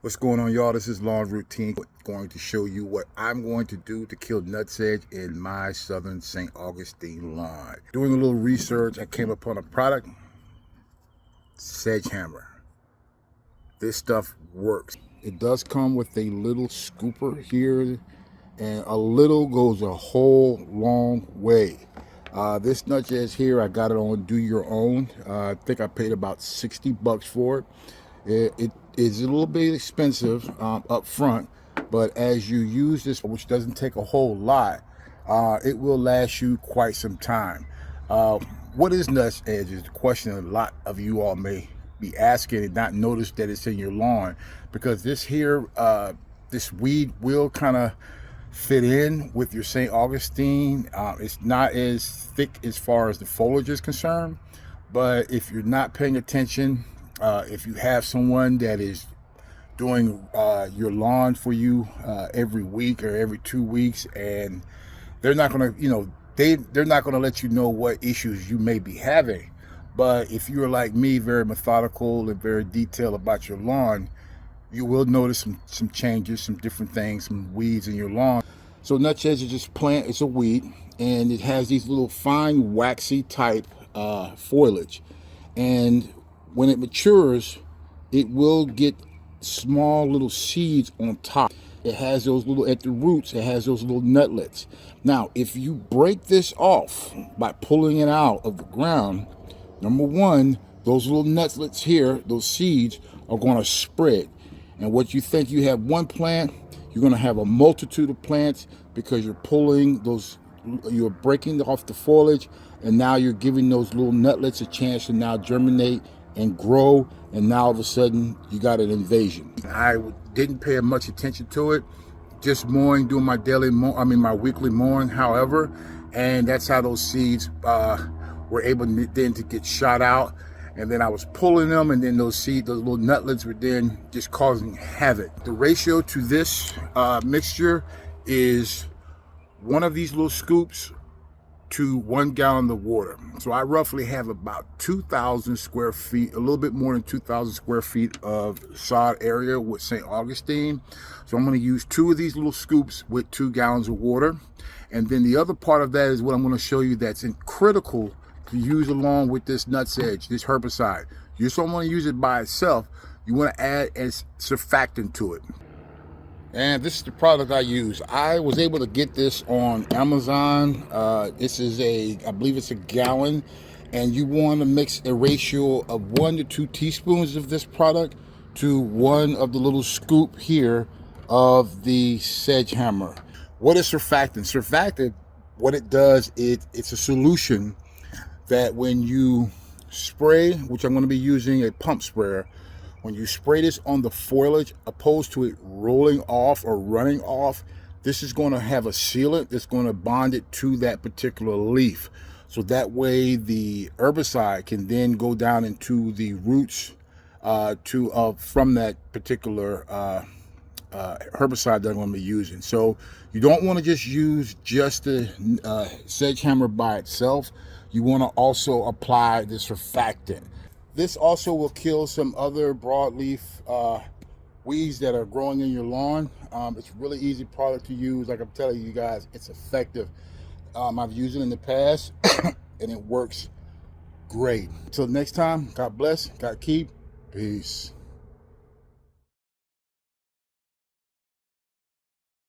What's going on, y'all? This is Lawn Rootene, going to show you what I'm going to do to kill nutsedge in my southern St. Augustine lawn. Doing a little research, I came upon a product, sedge hammer. This stuff works. It does come with a little scooper here, and a little goes a whole long way. This nutsedge here, I got it on Do Your Own. I think I paid about 60 bucks for it. It is a little bit expensive up front, but as you use this, which doesn't take a whole lot, it will last you quite some time. What is nutsedge is the question a lot of you all may be asking and not notice that it's in your lawn, because this here, this weed will kind of fit in with your St. Augustine. It's not as thick as far as the foliage is concerned, but if you're not paying attention, if you have someone that is doing your lawn for you every week or every 2 weeks, and they're not going to, they're not going to let you know what issues you may be having. But if you're like me, very methodical and very detailed about your lawn, you will notice some changes, some different things, some weeds in your lawn. So nutsedge is just plant, it's a weed, and it has these little fine waxy type foliage. And when it matures, it will get small little seeds on top. It has those little, at the roots, it has those little nutlets. Now, if you break this off by pulling it out of the ground, number one, those little nutlets here, those seeds, are going to spread. And what you think you have one plant, you're going to have a multitude of plants, because you're pulling those, you're breaking off the foliage, and now you're giving those little nutlets a chance to now germinate and grow, and now all of a sudden you got an invasion. I didn't pay much attention to it, just mowing, doing my my weekly mowing, however, and that's how those seeds were able then to get shot out. And then I was pulling them, and then those seeds, those little nutlets, were then just causing havoc. The ratio to this mixture is one of these little scoops to 1 gallon of water. So I roughly have about 2,000 square feet, a little bit more than 2,000 square feet of sod area with St. Augustine. So I'm going to use 2 of these little scoops with 2 gallons of water. And then the other part of that is what I'm going to show you that's critical to use along with this nutsedge, this herbicide. You just don't want to use it by itself. You want to add a surfactant to it. And this is the product I use. I was able to get this on Amazon. This is I believe it's a gallon. And you want to mix a ratio of 1 to 2 teaspoons of this product to 1 of the little scoop here of the sedge hammer. What is surfactant? Surfactant, what it does, it's a solution that when you spray, which I'm going to be using a pump sprayer, when you spray this on the foliage, opposed to it rolling off or running off, this is going to have a sealant that's going to bond it to that particular leaf. So that way the herbicide can then go down into the roots from that particular herbicide that I'm going to be using. So you don't want to just use just the sedge hammer by itself. You want to also apply the surfactant. This also will kill some other broadleaf weeds that are growing in your lawn. It's a really easy product to use. Like I'm telling you guys, it's effective. I've used it in the past and it works great. Until next time, God bless, God keep, peace.